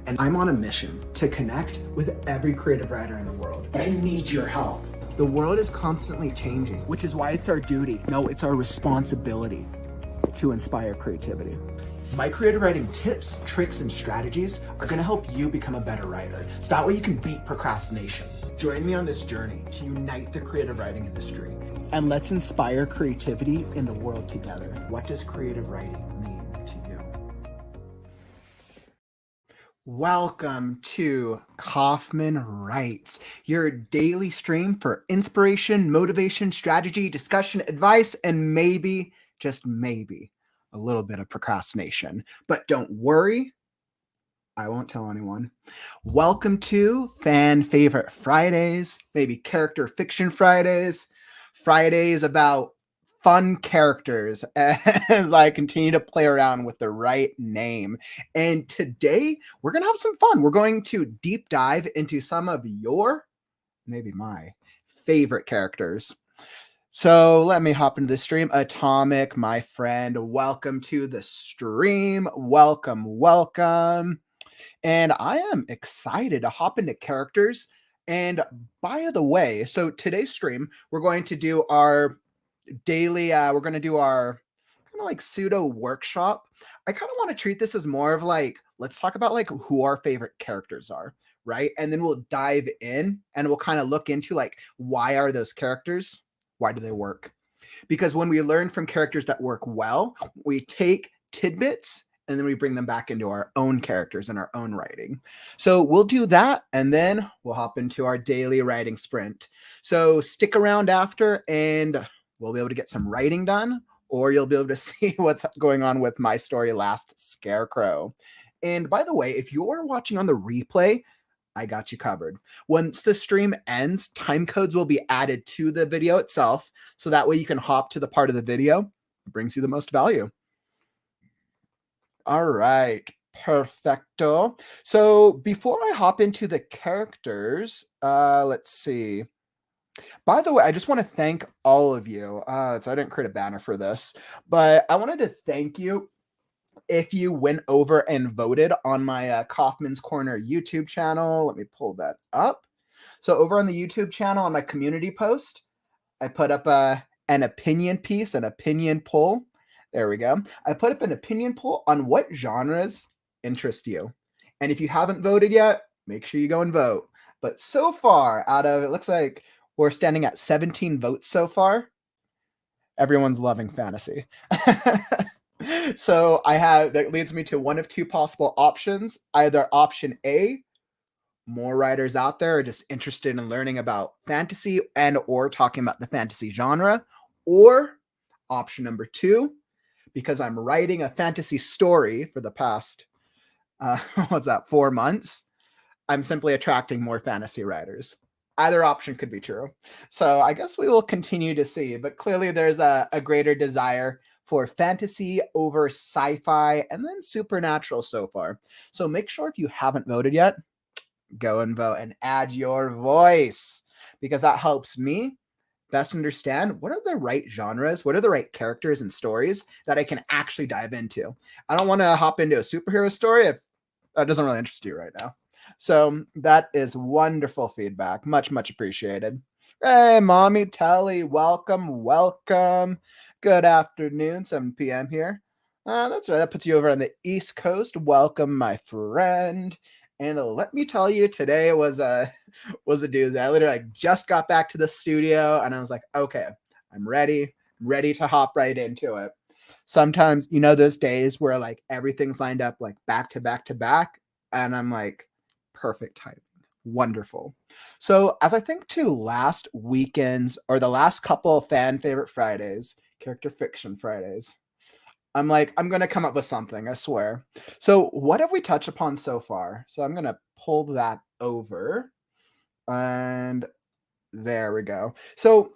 and I'm on a mission to connect with every creative writer in the world. But I need your help. The world is constantly changing, which is why it's our duty, no, it's our responsibility to inspire creativity. My creative writing tips, tricks, and strategies are gonna help you become a better writer, so that way you can beat procrastination. Join me on this journey to unite the creative writing industry. And let's inspire creativity in the world together. What does creative writing mean to you? Welcome to Kauffman Writes, your daily stream for inspiration, motivation, strategy, discussion, advice, and maybe, just maybe, a little bit of procrastination. But don't worry, I won't tell anyone. Welcome to Fan Favorite Fridays, maybe Character Fiction Fridays, Fridays about fun characters as I continue to play around with the right name. And today we're going to have some fun. We're going to deep dive into some of your, maybe my, favorite characters. So let me hop into the stream. Atomic, my friend, welcome to the stream. Welcome, welcome. And I am excited to hop into characters. And by the way, so today's stream, we're going to do our daily, we're going to do our kind of like pseudo workshop. I kind of want to treat this as more of like, let's talk about like who our favorite characters are, right? And then we'll dive in and we'll kind of look into like, why are those characters? Why do they work? Because when we learn from characters that work well, we take tidbits and then we bring them back into our own characters and our own writing. So we'll do that, and then we'll hop into our daily writing sprint. So stick around after, and we'll be able to get some writing done, or you'll be able to see what's going on with my story Last Scarecrow. And by the way, if you're watching on the replay, I got you covered. Once the stream ends, time codes will be added to the video itself, so that way you can hop to the part of the video that brings you the most value. All right, perfecto. So before I hop into the characters, let's see. By the way, I just want to thank all of you. So I didn't create a banner for this, but I wanted to thank you if you went over and voted on my Kaufman's Corner YouTube channel. Let me pull that up. So over on the YouTube channel, on my community post, I put up an opinion piece, an opinion poll. There we go. I put up an opinion poll on what genres interest you. And if you haven't voted yet, make sure you go and vote. But so far, out of, it looks like we're standing at 17 votes so far, everyone's loving fantasy. So that leads me to one of two possible options. Either option A, more writers out there are just interested in learning about fantasy and or talking about the fantasy genre, or option number two, because I'm writing a fantasy story for the past, 4 months, I'm simply attracting more fantasy writers. Either option could be true. So I guess we will continue to see, but clearly there's a greater desire for fantasy over sci-fi and then supernatural so far. So make sure if you haven't voted yet, go and vote and add your voice, because that helps me best understand what are the right genres, what are the right characters and stories that I can actually dive into. I don't want to hop into a superhero story if that doesn't really interest you right now. So that is wonderful feedback. Much, much appreciated. Hey, Mommy Telly, welcome, welcome. Good afternoon, 7 p.m. here. That's right, that puts you over on the East Coast. Welcome, my friend. And let me tell you, today was a doozy. I literally just got back to the studio and I was like, okay, I'm ready to hop right into it. Sometimes, you know, those days where like everything's lined up like back to back to back, and I'm like, perfect timing. Wonderful. So as I think to last weekend's or the last couple of fan favorite Fridays, Character Fiction Fridays, I'm like, I'm going to come up with something, I swear. So what have we touched upon so far? So I'm going to pull that over, and there we go. So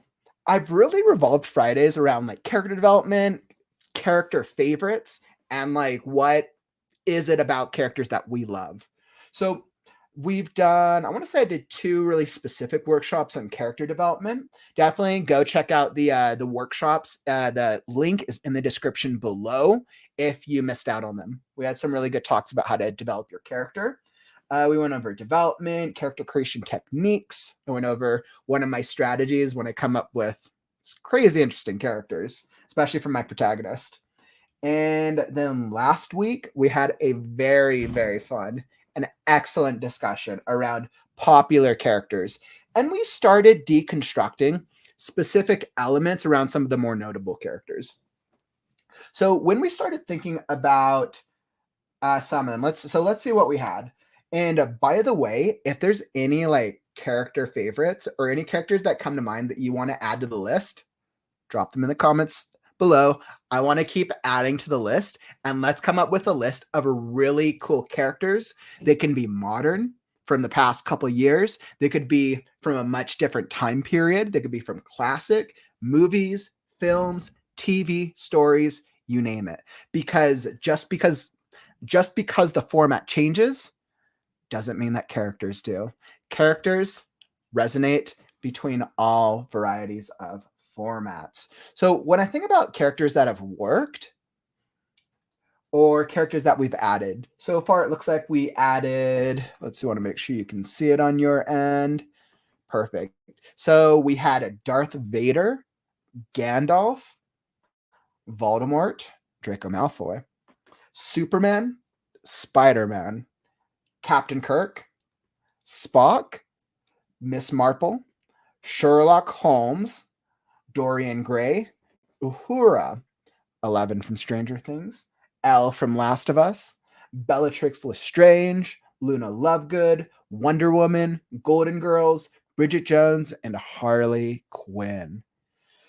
I've really revolved Fridays around like character development, character favorites, and like what is it about characters that we love. So we've done, I want to say I did 2 really specific workshops on character development. Definitely go check out the workshops. The link is in the description below if you missed out on them. We had some really good talks about how to develop your character. We went over development, character creation techniques. I went over one of my strategies when I come up with crazy interesting characters, especially for my protagonist. And then last week, we had a very, very fun and excellent discussion around popular characters. And we started deconstructing specific elements around some of the more notable characters. So when we started thinking about some of them, let's see what we had. And by the way, if there's any like character favorites or any characters that come to mind that you want to add to the list, drop them in the comments below. I want to keep adding to the list, and let's come up with a list of really cool characters. They can be modern from the past couple years. They could be from a much different time period. They could be from classic movies, films, TV, stories, you name it. Because just because the format changes doesn't mean that characters do. Characters resonate between all varieties of formats. So when I think about characters that have worked or characters that we've added, so far it looks like we added, let's see, I want to make sure you can see it on your end. Perfect. So we had a Darth Vader, Gandalf, Voldemort, Draco Malfoy, Superman, Spider-Man, Captain Kirk, Spock, Miss Marple, Sherlock Holmes, Dorian Gray, Uhura, Eleven from Stranger Things, Elle from Last of Us, Bellatrix Lestrange, Luna Lovegood, Wonder Woman, Golden Girls, Bridget Jones, and Harley Quinn.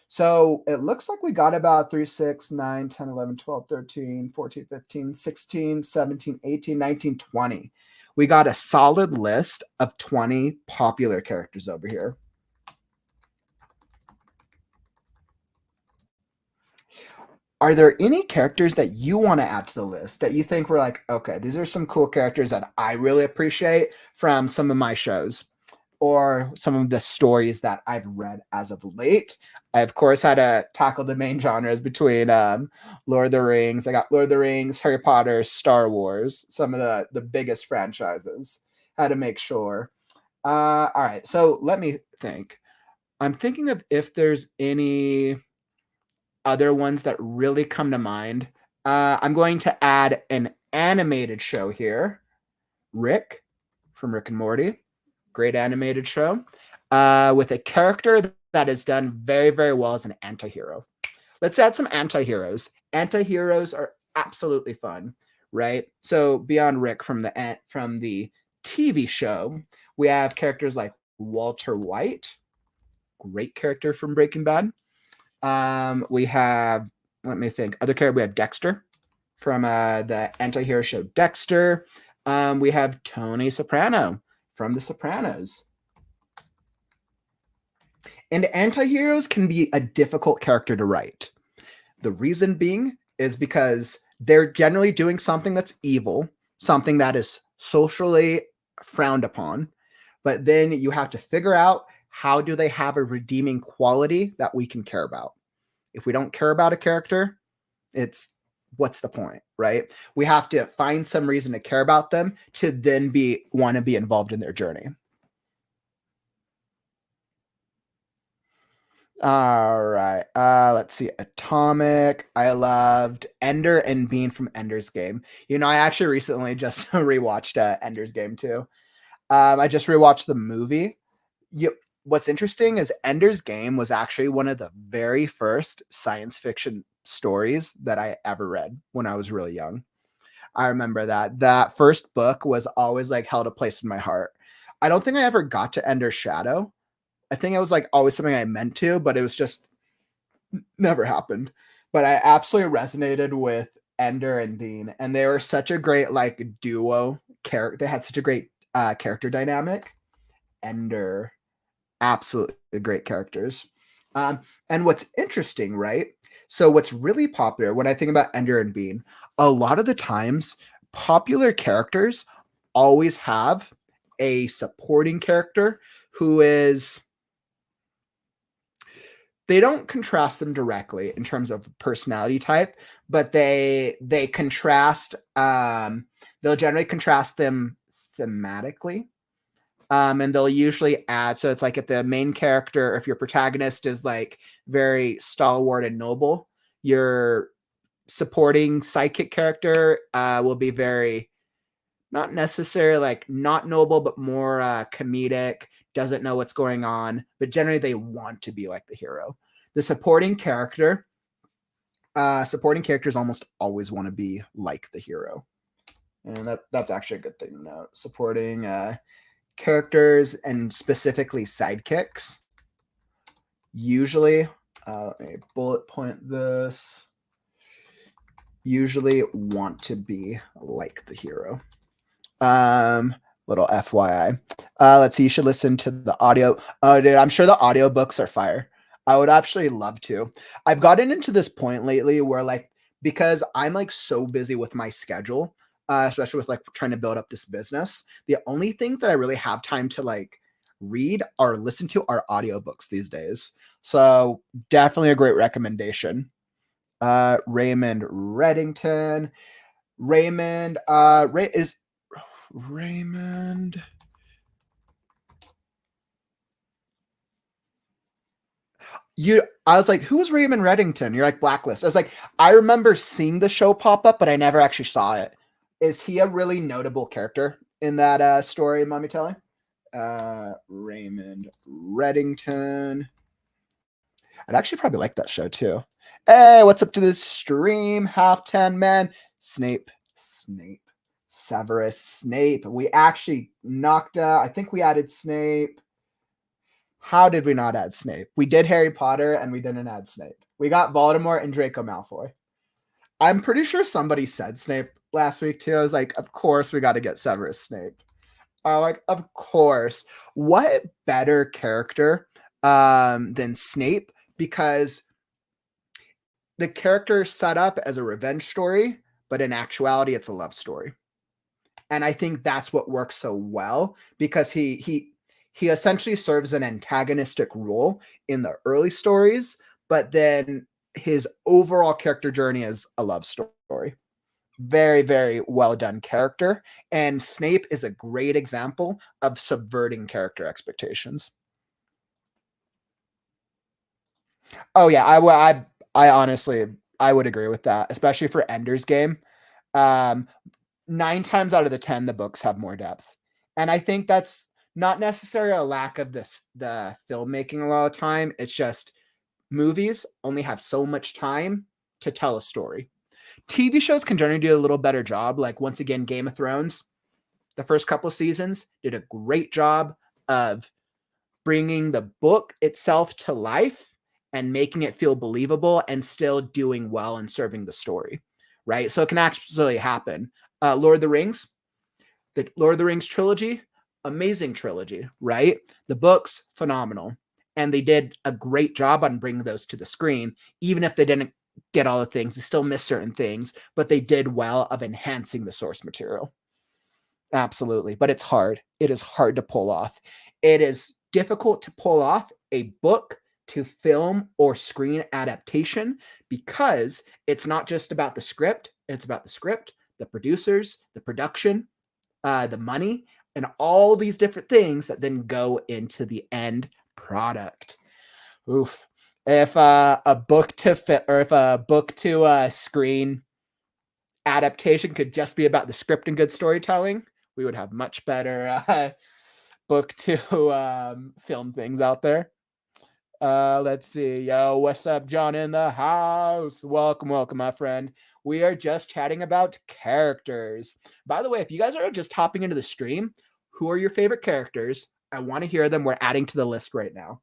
So it looks like we got about 3, 6, 9, 10, 11, 12, 13, 14, 15, 16, 17, 18, 19, 20. We got a solid list of 20 popular characters over here. Are there any characters that you want to add to the list that you think were like, okay, these are some cool characters that I really appreciate from some of my shows or some of the stories that I've read as of late? I, of course, had to tackle the main genres between Lord of the Rings. I got Lord of the Rings, Harry Potter, Star Wars, some of the biggest franchises. Had to make sure. All right, so let me think. I'm thinking of if there's any other ones that really come to mind. I'm going to add an animated show here. Rick from Rick and Morty. Great animated show. With a character that is done very, very well as an anti-hero. Let's add some anti-heroes. Anti-heroes are absolutely fun, right? So beyond Rick from the TV show, we have characters like Walter White, great character from Breaking Bad. We have, let me think, other character. We have Dexter from the anti-hero show Dexter. We have Tony Soprano from The Sopranos. And anti-heroes can be a difficult character to write. The reason being is because they're generally doing something that's evil, something that is socially frowned upon, but then you have to figure out how do they have a redeeming quality that we can care about. If we don't care about a character, what's the point, right? We have to find some reason to care about them to then want to be involved in their journey. All right. Let's see. Atomic. I loved Ender and Bean from Ender's Game. I actually recently just rewatched Ender's Game too. I just rewatched the movie. What's interesting is Ender's Game was actually one of the very first science fiction stories that I ever read when I was really young. I remember that first book was always like held a place in my heart. I don't think I ever got to Ender's Shadow. I think it was like always something I meant to, but it was just never happened. But I absolutely resonated with Ender and Bean, and they were such a great like duo character. They had such a great character dynamic. Ender, absolutely great characters. And what's interesting, right? So what's really popular when I think about Ender and Bean, a lot of the times popular characters always have a supporting character who is, they don't contrast them directly in terms of personality type, but they contrast, they'll generally contrast them thematically. And they'll usually add, so it's like if the main character, if your protagonist is like very stalwart and noble, your supporting sidekick character will be very, not necessarily like not noble, but more comedic, doesn't know what's going on, but generally they want to be like the hero. The supporting characters almost always want to be like the hero. And that's actually a good thing to note. Supporting characters and specifically sidekicks usually, let me bullet point this, usually want to be like the hero. Little FYI. Let's see, you should listen to the audio. Oh, dude, I'm sure the audiobooks are fire. I would actually love to. I've gotten into this point lately where like, because I'm like so busy with my schedule, especially with like trying to build up this business, the only thing that I really have time to like read or listen to are audiobooks these days. So definitely a great recommendation. Raymond Reddington. Raymond, Raymond. I was like, who is Raymond Reddington? You're like, Blacklist. I was like, I remember seeing the show pop up, but I never actually saw it. Is he a really notable character in that story, Mommy Telling? Raymond Reddington. I'd actually probably like that show too. Hey, what's up to this stream? Half 10, man. Snape. Severus Snape. We actually knocked out, I think we added Snape. How did we not add Snape? We did Harry Potter and we didn't add Snape. We got Voldemort and Draco Malfoy. I'm pretty sure somebody said Snape last week too. I was like, of course we got to get Severus Snape. Like, of course. What better character than Snape? Because the character is set up as a revenge story, but in actuality, it's a love story. And I think that's what works so well, because he essentially serves an antagonistic role in the early stories, but then his overall character journey is a love story. Very, very well done character. And Snape is a great example of subverting character expectations. Oh yeah, I honestly, I would agree with that, especially for Ender's Game. 9 times out of the 10, the books have more depth. And I think that's not necessarily a lack of the filmmaking a lot of time. It's just movies only have so much time to tell a story. TV shows can generally do a little better job. Like, once again, Game of Thrones, the first couple of seasons did a great job of bringing the book itself to life and making it feel believable and still doing well and serving the story, right? So it can actually happen. Lord of the Rings trilogy, amazing trilogy, right? The books, phenomenal. And they did a great job on bringing those to the screen. Even if they didn't get all the things, they still missed certain things, but they did well of enhancing the source material. Absolutely. But it's hard. It is hard to pull off. It is difficult to pull off a book to film or screen adaptation, because it's not just about the script. It's about the script, the producers, the production, the money, and all these different things that then go into the end product. Oof. If a book to screen adaptation could just be about the script and good storytelling, we would have much better book to film things out there. Let's see. Yo, what's up, John in the house? Welcome, my friend. We are just chatting about characters. By the way, if you guys are just hopping into the stream, who are your favorite characters? I want to hear them. We're adding to the list right now.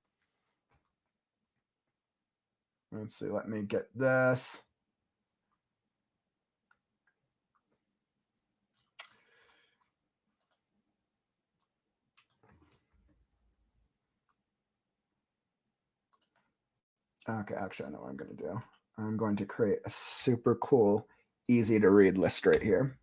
Let's see. Let me get this. Okay, actually, I know what I'm going to do. I'm going to create a super cool, easy to read list right here.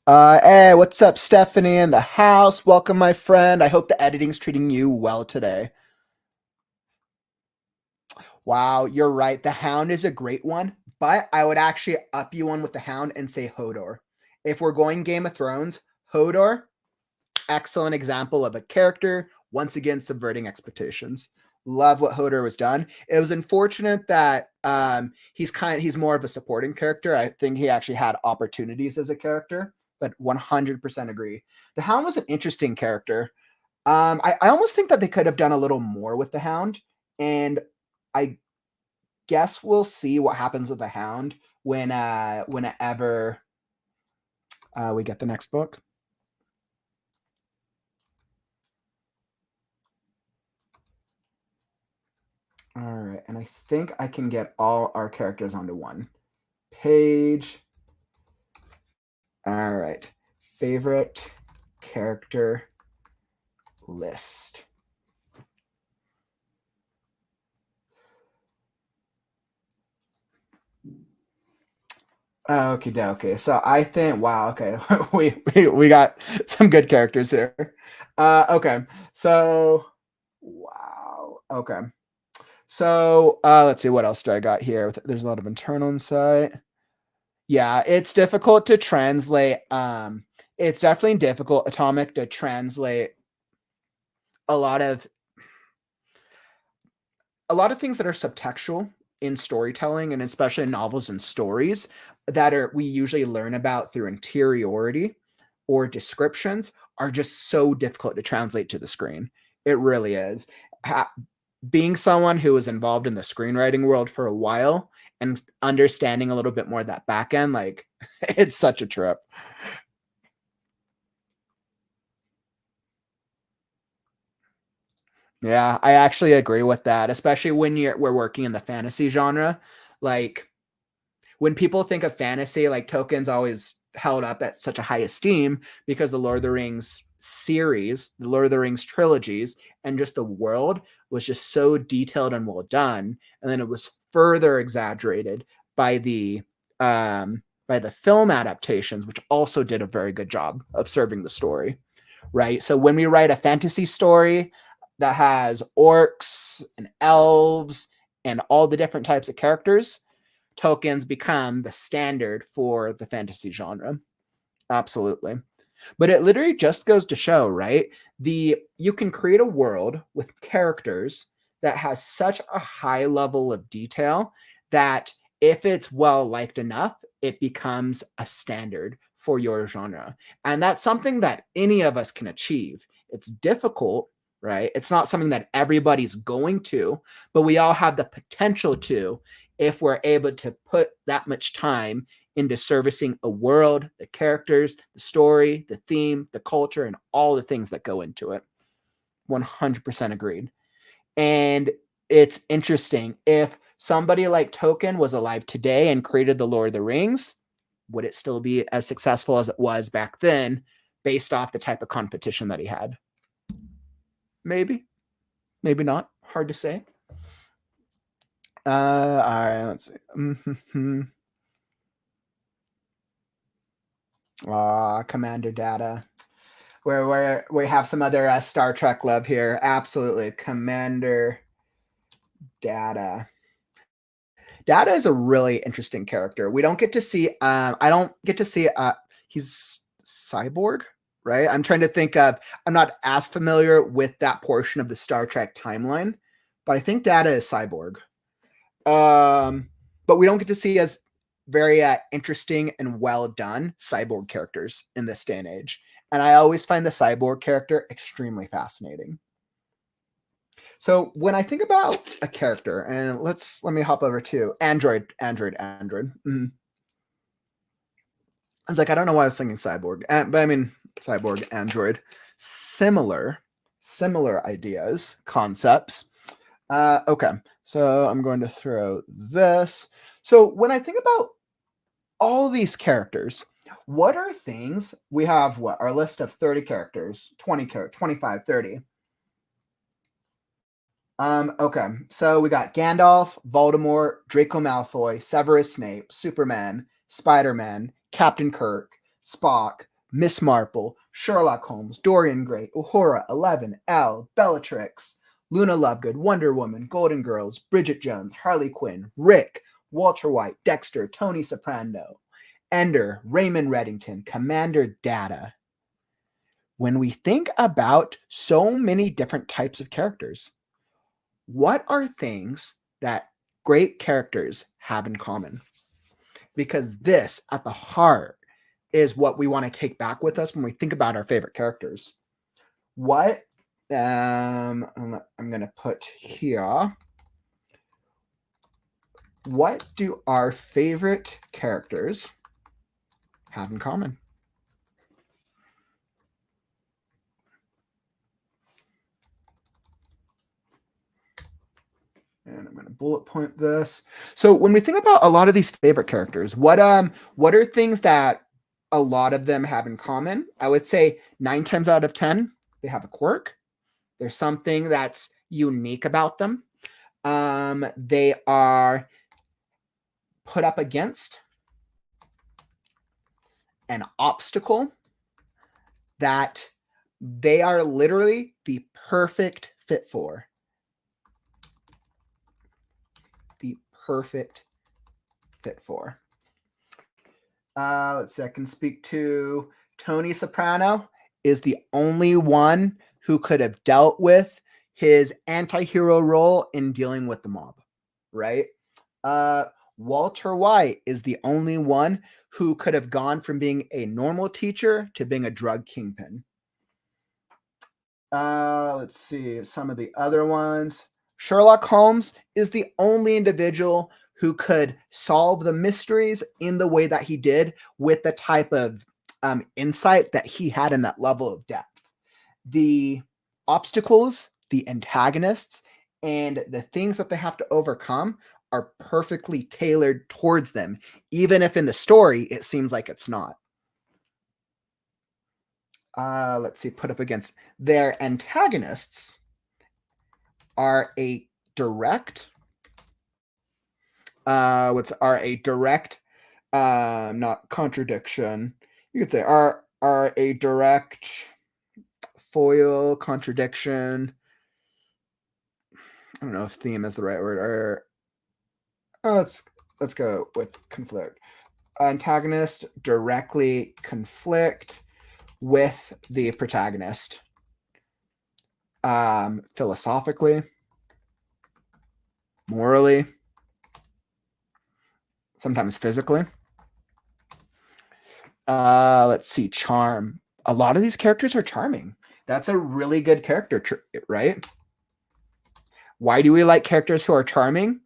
Hey, what's up, Stephanie in the house? Welcome, my friend. I hope the editing's treating you well today. Wow, you're right. The Hound is a great one, but I would actually up you one with the Hound and say Hodor. If we're going Game of Thrones, Hodor, excellent example of a character once again subverting expectations. Love what Hodor was done. It was unfortunate that he's more of a supporting character. I think he actually had opportunities as a character, but 100% agree. The Hound was an interesting character. I almost think that they could have done a little more with the Hound, and I guess we'll see what happens with the Hound whenever we get the next book. All right, and I think I can get all our characters onto one page. All right, favorite character list. Okie dokie. So I think, wow, okay, we got some good characters here. Okay, so wow, okay. So let's see, what else do I got here? There's a lot of internal insight. Yeah, it's difficult to translate. It's definitely difficult, Atomic, to translate a lot of things that are subtextual in storytelling, and especially in novels and stories that we usually learn about through interiority or descriptions are just so difficult to translate to the screen. It really is. Being someone who was involved in the screenwriting world for a while and understanding a little bit more of that back end, like it's such a trip. Yeah, I actually agree with that, especially when we're working in the fantasy genre. Like when people think of fantasy, like Tolkien's always held up at such a high esteem because the Lord of the Rings series, the Lord of the Rings trilogies, and just the world was just so detailed and well done. And then it was further exaggerated by the film adaptations, which also did a very good job of serving the story. Right. So when we write a fantasy story that has orcs and elves and all the different types of characters, Tolkien's become the standard for the fantasy genre. Absolutely. But it literally just goes to show, right? You can create a world with characters that has such a high level of detail that if it's well liked enough, it becomes a standard for your genre. And that's something that any of us can achieve. It's difficult, right? It's not something that everybody's going to, but we all have the potential to if we're able to put that much time into servicing a world, the characters, the story, the theme, the culture, and all the things that go into it. 100% agreed. And it's interesting. If somebody like Tolkien was alive today and created the Lord of the Rings, would it still be as successful as it was back then based off the type of competition that he had? Maybe, maybe not. Hard to say. All right, let's see. Commander Data. Where we have some other Star Trek love here. Absolutely. Commander Data. Data is a really interesting character. We don't get to see, I don't get to see, he's cyborg, right? I'm trying to think of, I'm not as familiar with that portion of the Star Trek timeline, but I think Data is cyborg. But we don't get to see as very interesting and well done cyborg characters in this day and age. And I always find the cyborg character extremely fascinating. So when I think about a character, and let me hop over to Android. Mm-hmm. I was like, I don't know why I was thinking cyborg, but I mean cyborg, Android, similar ideas, concepts. Okay, so I'm going to throw this. So when I think about all these characters, what are things we have? What our list of 30 characters, 20 25, 30. Okay, so we got Gandalf, Voldemort, Draco Malfoy, Severus Snape, Superman, Spider-Man, Captain Kirk, Spock, Miss Marple, Sherlock Holmes, Dorian Gray, Uhura, Eleven, Elle, Bellatrix, Luna Lovegood, Wonder Woman, Golden Girls, Bridget Jones, Harley Quinn, Rick, Walter White, Dexter, Tony Soprano, Ender, Raymond Reddington, Commander Data. When we think about so many different types of characters, what are things that great characters have in common? Because this, at the heart, is what we want to take back with us when we think about our favorite characters. What I'm going to put here. What do our favorite characters have in common? And I'm going to bullet point this. So when we think about a lot of these favorite characters, what are things that a lot of them have in common? I would say 9 times out of 10, they have a quirk. There's something that's unique about them. They are put up against an obstacle that they are literally the perfect fit for. The perfect fit for. Let's see, I can speak to Tony Soprano is the only one who could have dealt with his anti-hero role in dealing with the mob, right? Walter White is the only one who could have gone from being a normal teacher to being a drug kingpin. Let's see some of the other ones. Sherlock Holmes is the only individual who could solve the mysteries in the way that he did with the type of insight that he had in that level of depth. The obstacles, the antagonists, and the things that they have to overcome are perfectly tailored towards them, even if in the story it seems like it's not. Let's see, put up against their antagonists are a direct, not contradiction. You could say are a direct foil, contradiction. I don't know if theme is the right word. Or let's go with conflict. Antagonists directly conflict with the protagonist. Philosophically, morally, sometimes physically. Let's see, charm. A lot of these characters are charming. That's a really good character, right? Why do we like characters who are charming?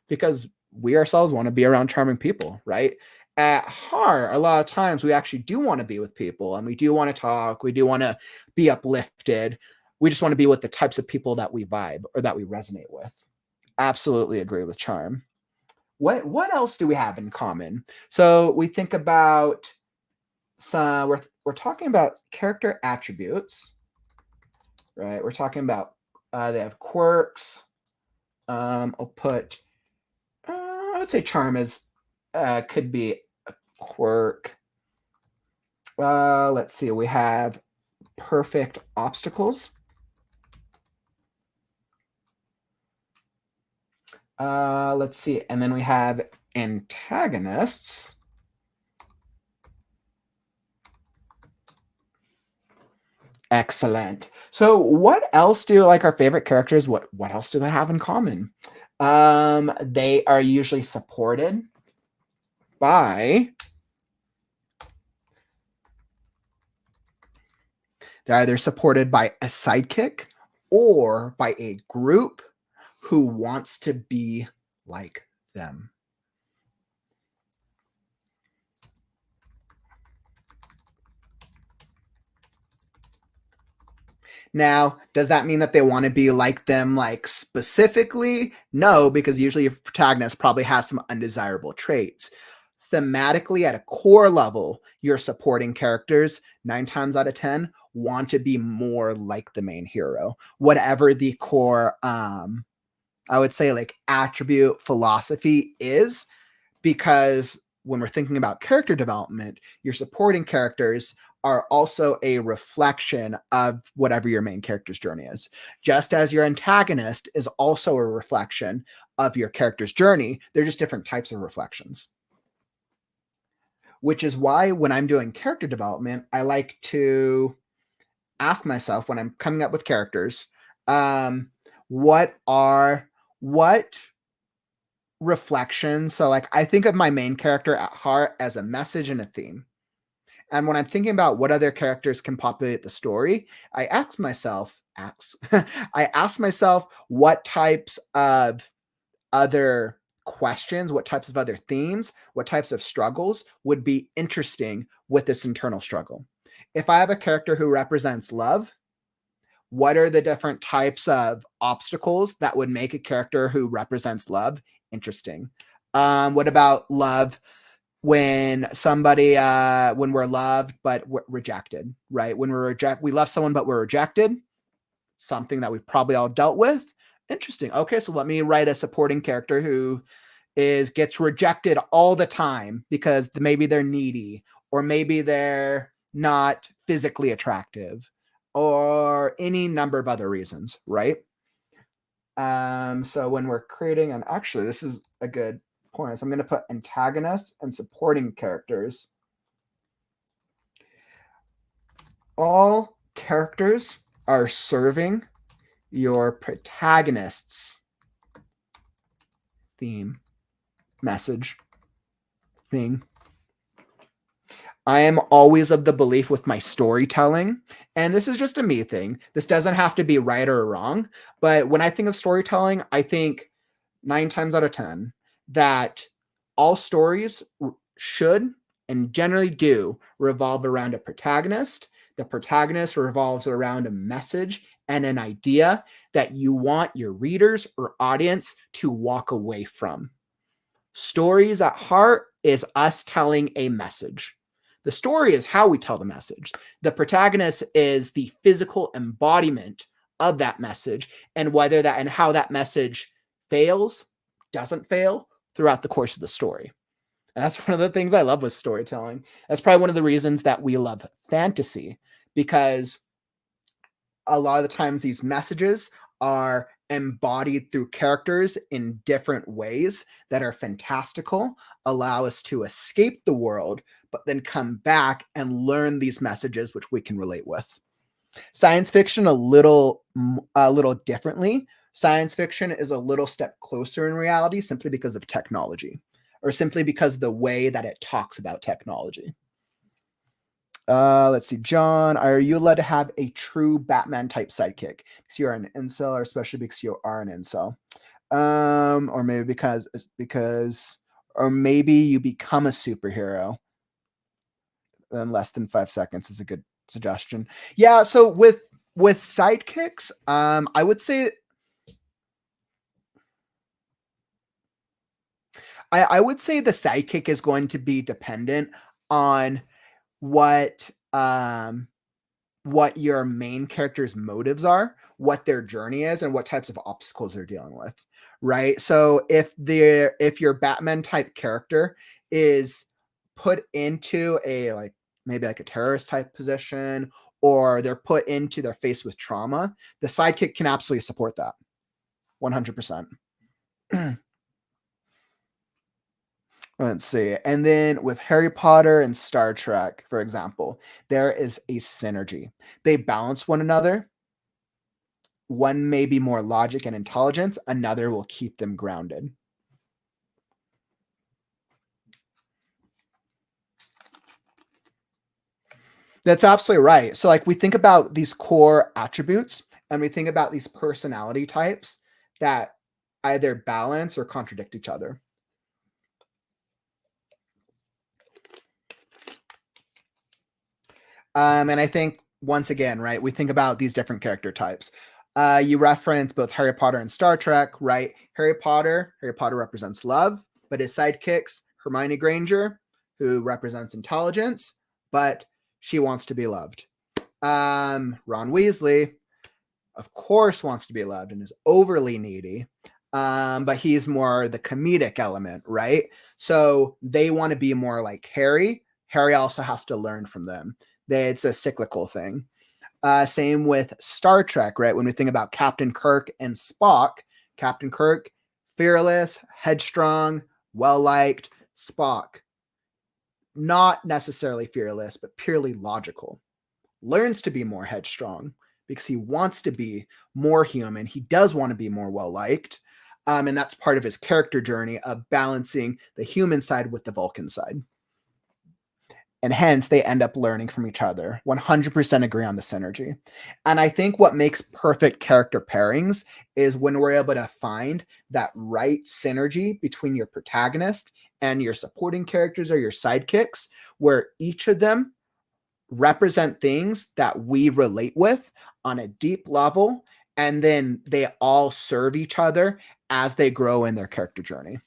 Because we ourselves want to be around charming people, right? At heart, a lot of times we actually do want to be with people, and we do want to talk. We do want to be uplifted. We just want to be with the types of people that we vibe or that we resonate with. Absolutely agree with charm. What else do we have in common? So we think about we're talking about character attributes, right? We're talking about they have quirks. I'll put I would say charm is could be a quirk. Let's see. We have perfect obstacles. Let's see. And then we have antagonists. Excellent. So what else do like our favorite characters, what else do they have in common? They are usually supported by they're either supported by a sidekick or by a group who wants to be like them. Now, does that mean that they want to be like them, like specifically? No, because usually your protagonist probably has some undesirable traits. Thematically, at a core level, your supporting characters, 9 times out of 10, want to be more like the main hero. Whatever the core, I would say, like attribute philosophy is, because when we're thinking about character development, your supporting characters are also a reflection of whatever your main character's journey is. Just as your antagonist is also a reflection of your character's journey, they're just different types of reflections. Which is why when I'm doing character development, I like to ask myself when I'm coming up with characters, what reflections? So like I think of my main character at heart as a message and a theme. And when I'm thinking about what other characters can populate the story, I ask myself, I ask myself what types of other questions, what types of other themes, what types of struggles would be interesting with this internal struggle. If I have a character who represents love, what are the different types of obstacles that would make a character who represents love interesting? What about love when somebody when we're loved but we're rejected, right? When we love someone but we're rejected, something that we've probably all dealt with. Interesting. Okay, so let me write a supporting character who gets rejected all the time because maybe they're needy, or maybe they're not physically attractive, or any number of other reasons, right? So when we're creating, and actually this is a good point, so I'm going to put antagonists and supporting characters. All characters are serving your protagonist's theme, message, thing. I am always of the belief with my storytelling, and this is just a me thing. This doesn't have to be right or wrong, but when I think of storytelling, I think 9 times out of 10 that all stories should and generally do revolve around a protagonist. The protagonist revolves around a message and an idea that you want your readers or audience to walk away from. Stories at heart is us telling a message. The story is how we tell the message. The protagonist is the physical embodiment of that message, and whether that and how that message fails, doesn't fail throughout the course of the story. And that's one of the things I love with storytelling. That's probably one of the reasons that we love fantasy, because a lot of the times these messages are embodied through characters in different ways that are fantastical, allow us to escape the world, but then come back and learn these messages which we can relate with. Science fiction a little differently. Science fiction is a little step closer in reality simply because of technology, or simply because the way that it talks about technology. Let's see, John, are you allowed to have a true Batman type sidekick? Because you're an incel, or especially because you are an incel. Or maybe because, or maybe you become a superhero. Then less than 5 seconds is a good suggestion. Yeah, so with sidekicks, I would say I would say the sidekick is going to be dependent on what your main character's motives are, what their journey is, and what types of obstacles they're dealing with, right? So if your Batman type character is put into a maybe like a terrorist type position, or they're faced with trauma, the sidekick can absolutely support that 100%. Let's see. And then with Harry Potter and Star Trek, for example, there is a synergy. They balance one another. One may be more logic and intelligence, another will keep them grounded. That's absolutely right. So like we think about these core attributes and we think about these personality types that either balance or contradict each other. And I think once again, right, we think about these different character types. You reference both Harry Potter and Star Trek, right? Harry Potter represents love, but his sidekicks, Hermione Granger, who represents intelligence, but she wants to be loved. Ron Weasley, of course, wants to be loved and is overly needy, but he's more the comedic element, right? So they want to be more like Harry. Harry also has to learn from them. It's a cyclical thing. Same with Star Trek, right? When we think about Captain Kirk and Spock, Captain Kirk, fearless, headstrong, well-liked. Spock, not necessarily fearless, but purely logical. Learns to be more headstrong because he wants to be more human. He does want to be more well-liked. And that's part of his character journey of balancing the human side with the Vulcan side. And hence they end up learning from each other. 100% agree on the synergy. And I think what makes perfect character pairings is when we're able to find that right synergy between your protagonist and your supporting characters or your sidekicks, where each of them represent things that we relate with on a deep level, and then they all serve each other as they grow in their character journey.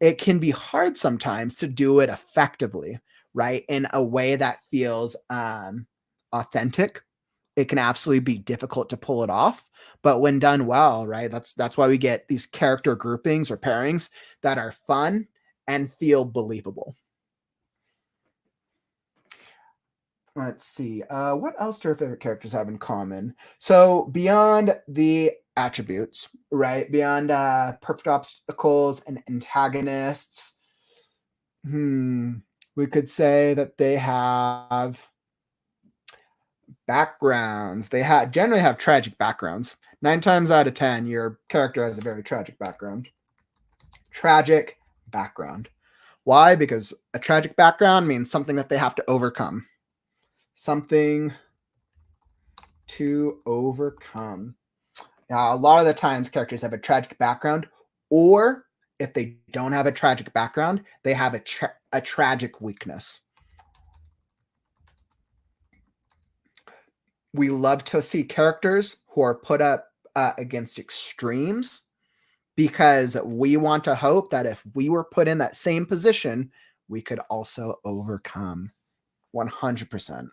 It can be hard sometimes to do it effectively, right? In a way that feels authentic. It can absolutely be difficult to pull it off, but when done well, right? That's why we get these character groupings or pairings that are fun and feel believable. Let's see. What else do our favorite characters have in common? So beyond the attributes, right? Beyond perfect obstacles and antagonists, we could say that they have backgrounds. They generally have tragic backgrounds. 9 times out of 10, your character has a very tragic background. Tragic background. Why? Because a tragic background means something that they have to overcome. Something to overcome. Now, a lot of the times characters have a tragic background, or if they don't have a tragic background, they have a tragic weakness. We love to see characters who are put up against extremes, because we want to hope that if we were put in that same position, we could also overcome. 100%.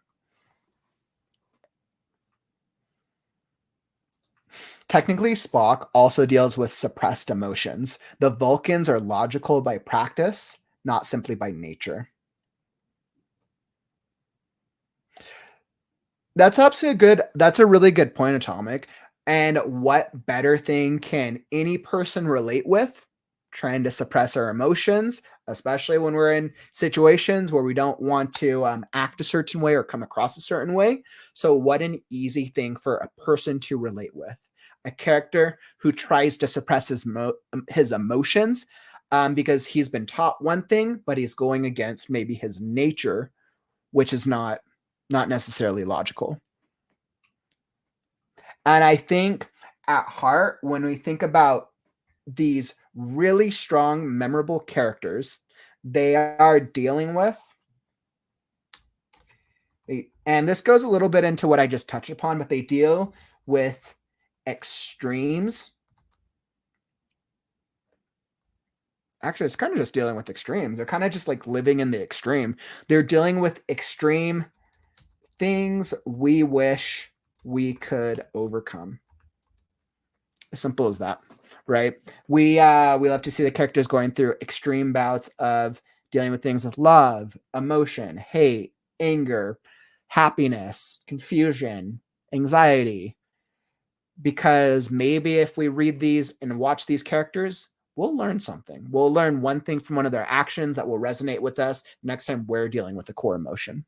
Technically, Spock also deals with suppressed emotions. The Vulcans are logical by practice, not simply by nature. That's a really good point, Atomic. And what better thing can any person relate with? Trying to suppress our emotions, especially when we're in situations where we don't want to act a certain way or come across a certain way. So what an easy thing for a person to relate with. A character who tries to suppress his emotions because he's been taught one thing, but he's going against maybe his nature, which is not necessarily logical. And I think at heart, when we think about these really strong, memorable characters, they are dealing with, and this goes a little bit into what I just touched upon, but they deal with extremes. Actually, it's kind of just dealing with extremes. They're kind of just like living in the extreme. They're dealing with extreme things we wish we could overcome. As simple as that, right? We love to see the characters going through extreme bouts of dealing with things with love, emotion, hate, anger, happiness, confusion, anxiety. Because maybe if we read these and watch these characters, we'll learn something. We'll learn one thing from one of their actions that will resonate with us next time we're dealing with a core emotion.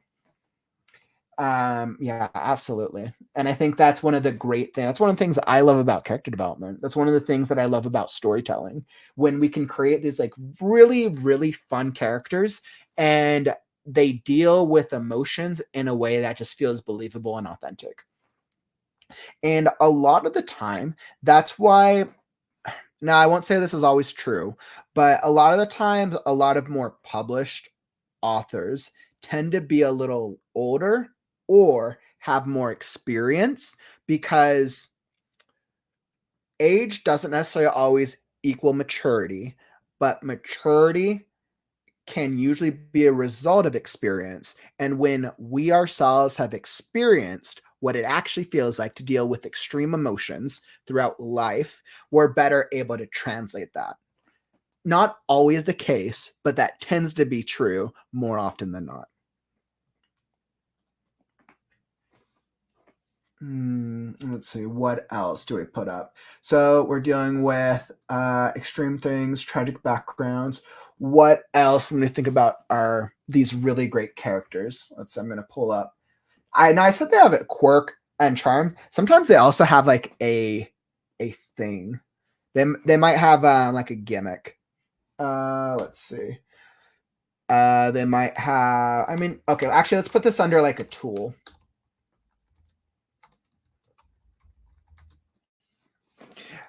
Yeah, absolutely. And I think that's one of the great things. That's one of the things I love about character development. That's one of the things that I love about storytelling, when we can create these like really, really fun characters and they deal with emotions in a way that just feels believable and authentic. And a lot of the time, that's why, now I won't say this is always true, but a lot of the times, a lot of more published authors tend to be a little older or have more experience, because age doesn't necessarily always equal maturity, but maturity can usually be a result of experience. And when we ourselves have experienced what it actually feels like to deal with extreme emotions throughout life, we're better able to translate that. Not always the case, but that tends to be true more often than not. Let's see, what else do we put up? So we're dealing with extreme things, tragic backgrounds. What else when we think about these really great characters? Let's see, I'm gonna pull up. I said they have a quirk and charm. Sometimes they also have like a thing. They might have like a gimmick. Let's see. They might have. I mean, okay. Actually, let's put this under like a tool.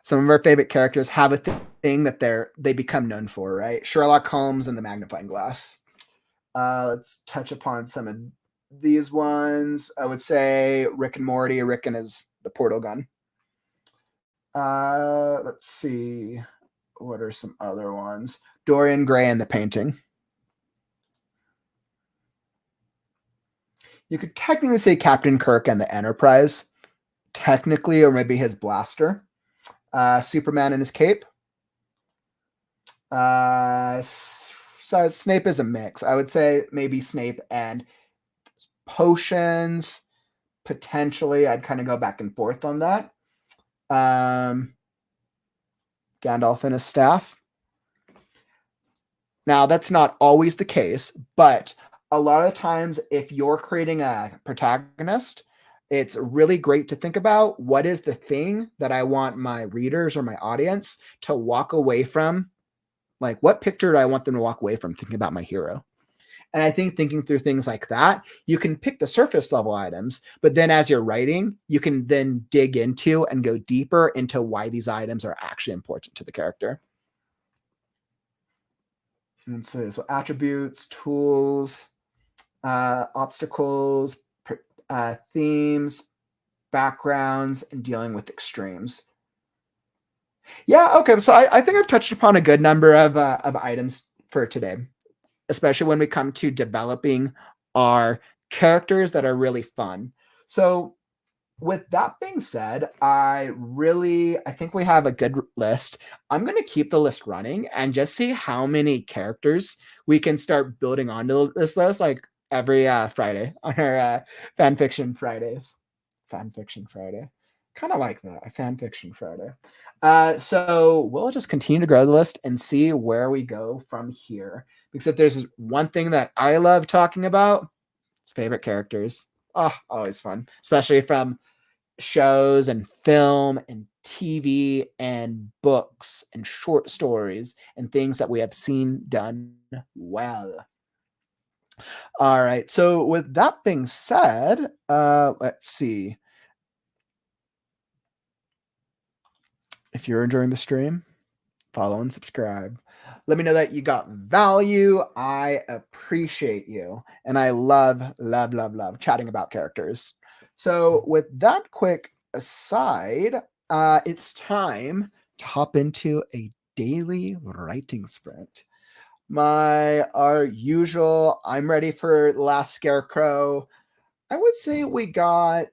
Some of our favorite characters have a thing that they become known for, right? Sherlock Holmes and the magnifying glass. Let's touch upon some of these ones. I would say Rick and Morty. Rick and his the portal gun. Let's see. What are some other ones? Dorian Gray and the painting. You could technically say Captain Kirk and the Enterprise. Technically, or maybe his blaster. Superman and his cape. So Snape is a mix. I would say maybe Snape and potions. Potentially, I'd kind of go back and forth on that. Gandalf and his staff. Now, that's not always the case, but a lot of times if you're creating a protagonist, it's really great to think about what is the thing that I want my readers or my audience to walk away from. Like, what picture do I want them to walk away from thinking about my hero? And I think thinking through things like that, you can pick the surface level items, but then as you're writing, you can then dig into and go deeper into why these items are actually important to the character. Let's see. So attributes, tools, obstacles, themes, backgrounds, and dealing with extremes. Yeah, okay. So I think I've touched upon a good number of items for today, especially when we come to developing our characters that are really fun. So with that being said, I think we have a good list. I'm going to keep the list running and just see how many characters we can start building onto this list, like every Friday on our Fanfiction Fridays. Fanfiction Friday. Kind of like that, a Fanfiction Friday. So we'll just continue to grow the list and see where we go from here. Because if there's one thing that I love talking about, it's favorite characters. Oh, always fun, especially from shows and film and TV and books and short stories and things that we have seen done well. All right. So with that being said, let's see. If you're enjoying the stream, follow and subscribe. Let me know that you got value. I appreciate you. And I love chatting about characters. So with that quick aside, it's time to hop into a daily writing sprint. Our usual, I'm ready for the last scarecrow. I would say we got...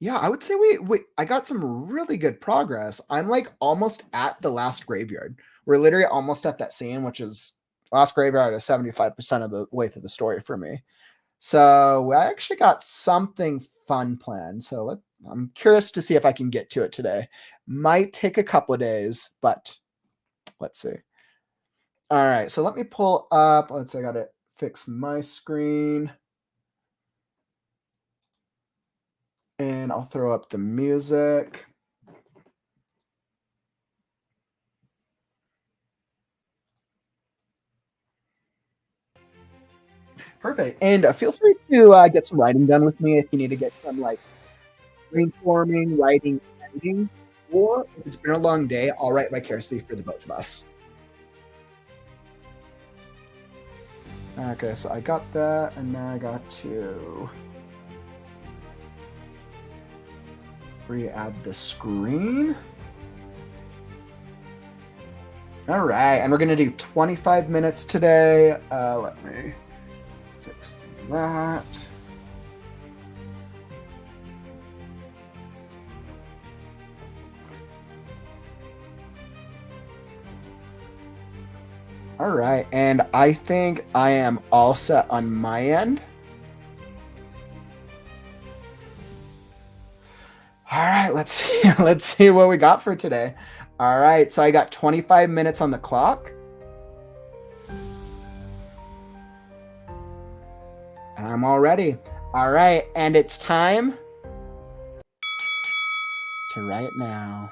Yeah, I would say I got some really good progress. I'm like almost at the last graveyard. We're literally almost at that scene, which is last graveyard is 75% of the way through the story for me. So I actually got something fun planned. So I'm curious to see if I can get to it today. Might take a couple of days, but let's see. All right, so let me pull up. Let's see, I got to fix my screen. And I'll throw up the music. Perfect. And feel free to get some writing done with me if you need to get some like brainstorming, writing, editing, or if it's been a long day, I'll write vicariously for the both of us. Okay, so I got that, and now I got to re-add the screen. All right, and we're going to do 25 minutes today. Let me fix that. All right, and I think I am all set on my end. All right, let's see. Let's see what we got for today. All right, so I got 25 minutes on the clock. And I'm all ready. All right, and it's time to write now.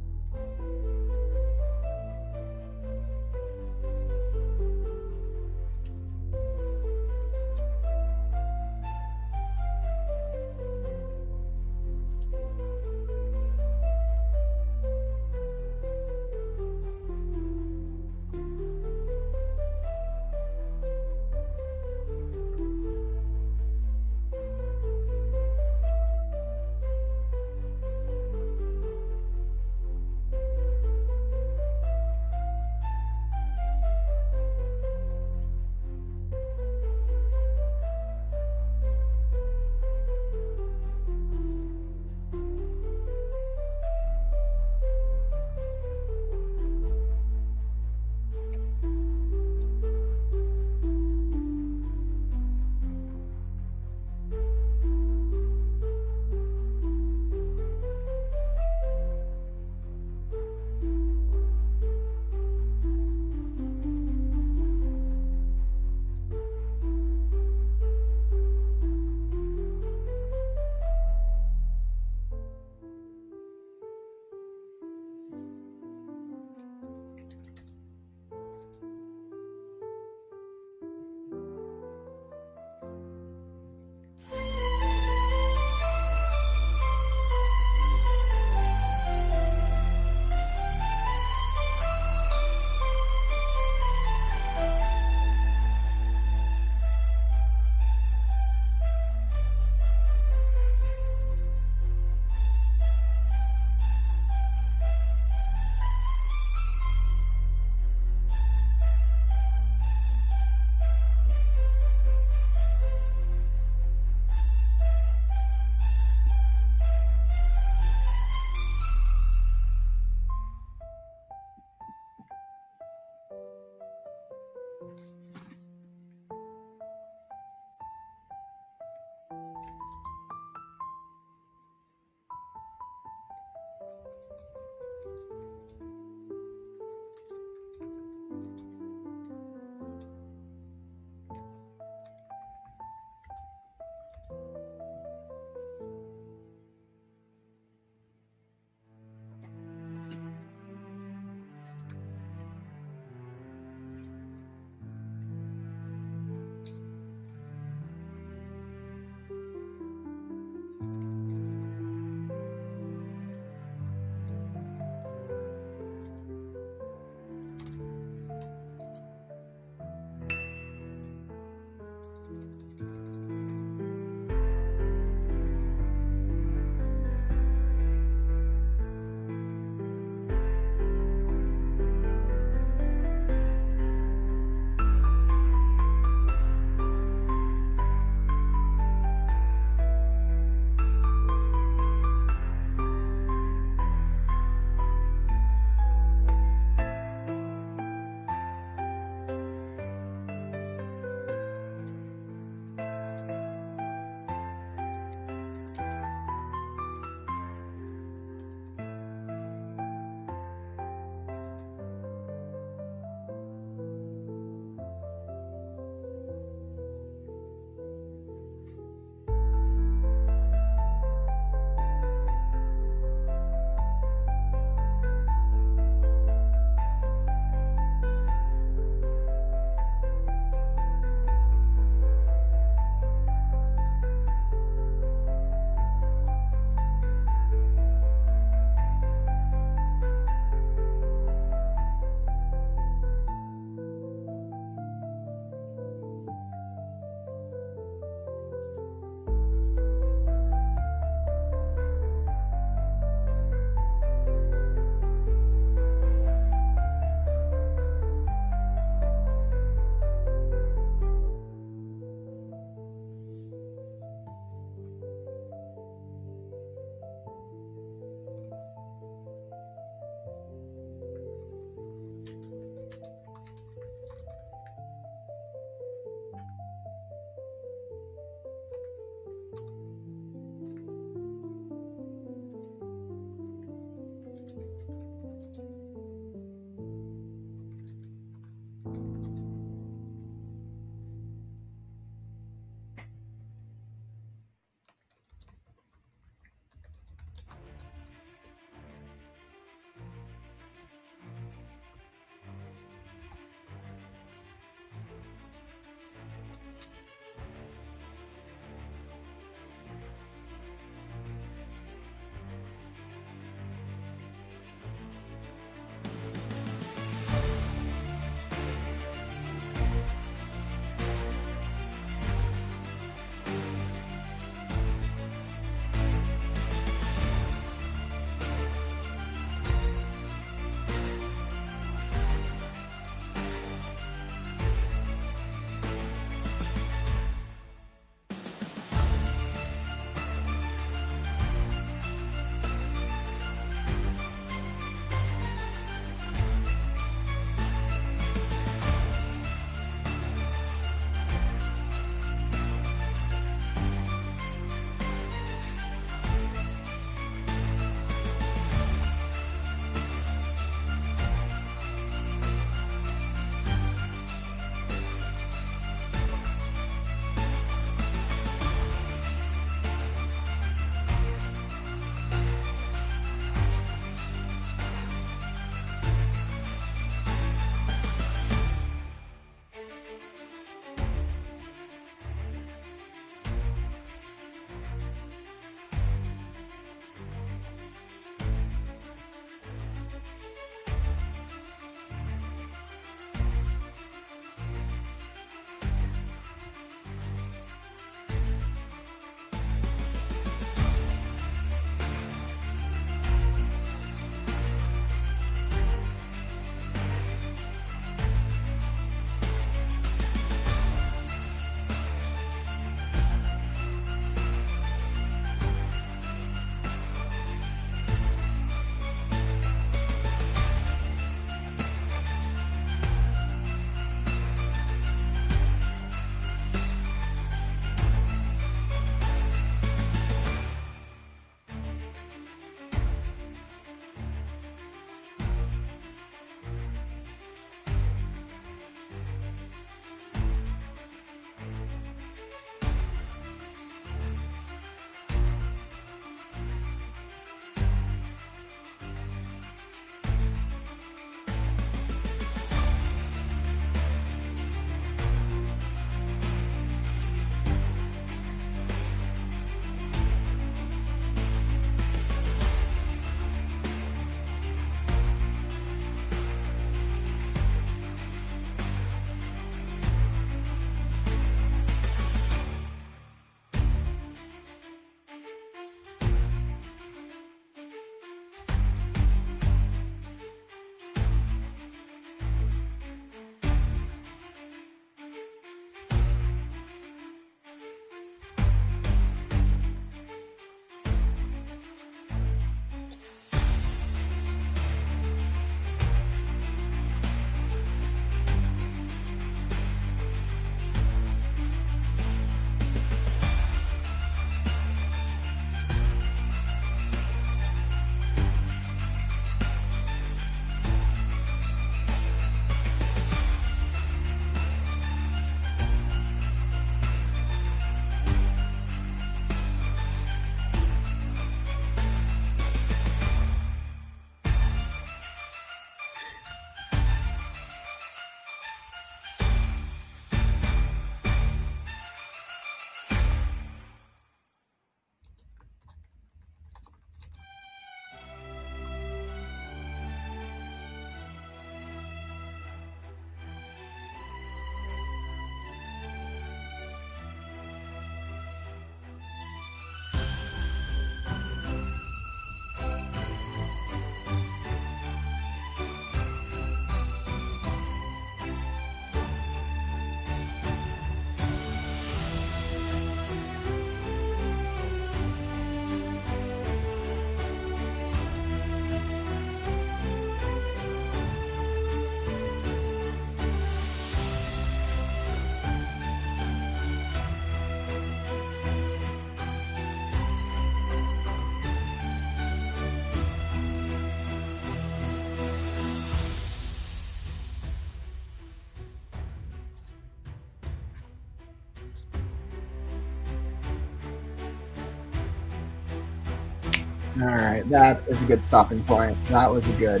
All right, that is a good stopping point. That was a good.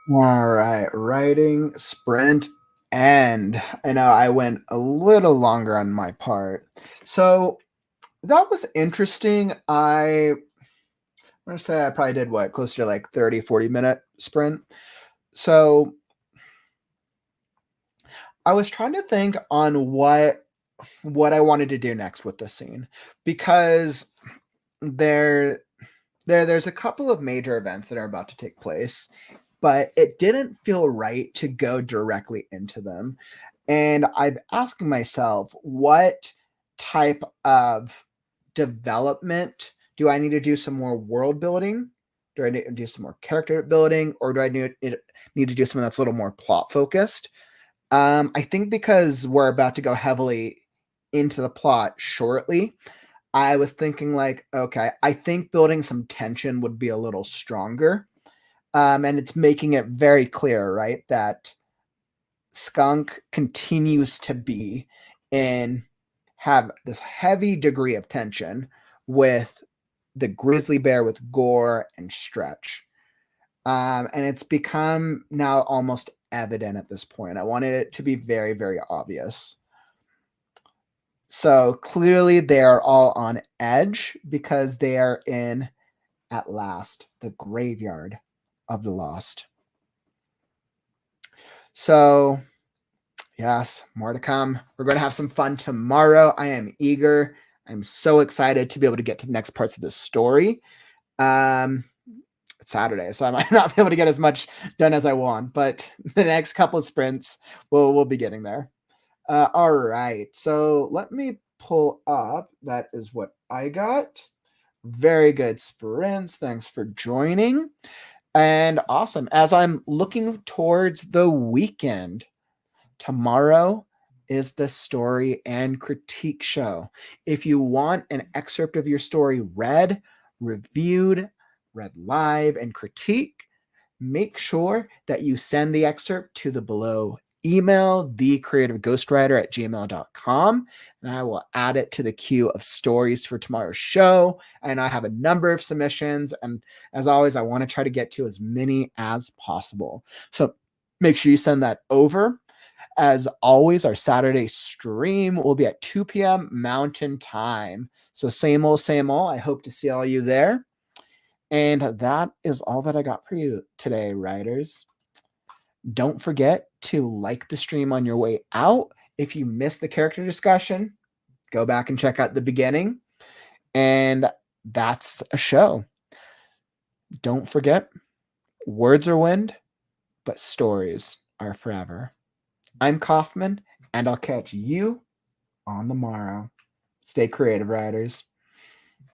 All right, writing sprint end. I know I went a little longer on my part. So that was interesting. I'm gonna say I probably did what, close to like 30, 40-minute sprint. So I was trying to think on what I wanted to do next with this scene, because there there's a couple of major events that are about to take place, but it didn't feel right to go directly into them. And I'm asking myself, what type of development do I need to do? Some more world building? Do I need to do some more character building? Or do I need to do something that's a little more plot focused? I think because we're about to go heavily into the plot shortly, I was thinking like, okay, I think building some tension would be a little stronger. And it's making it very clear, right, that Skunk continues to be in have this heavy degree of tension with the grizzly bear, with Gore and Stretch. And it's become now almost evident at this point. I wanted it to be very, very obvious. So clearly they are all on edge because they are in, at last, the graveyard of the lost. So yes, more to come. We're going to have some fun tomorrow. I am eager. I'm so excited to be able to get to the next parts of the story. It's Saturday, so I might not be able to get as much done as I want, but the next couple of sprints, we'll be getting there. All right, so let me pull up. That is what I got. Very good sprints. Thanks for joining. And awesome. As I'm looking towards the weekend, tomorrow is the story and critique show. If you want an excerpt of your story read, reviewed, read live, and critique, make sure that you send the excerpt to the below email, thecreativeghostwriter@gmail.com, and I will add it to the queue of stories for tomorrow's show. And I have a number of submissions, and as always, I want to try to get to as many as possible. So make sure you send that over. As always, our Saturday stream will be at 2 p.m. Mountain Time. So same old, same old. I hope to see all you there. And that is all that I got for you today, writers. Don't forget to like the stream on your way out. If you missed the character discussion, go back and check out the beginning. And that's a show. Don't forget, words are wind, but stories are forever. I'm Kauffman, and I'll catch you on the morrow. Stay creative, writers.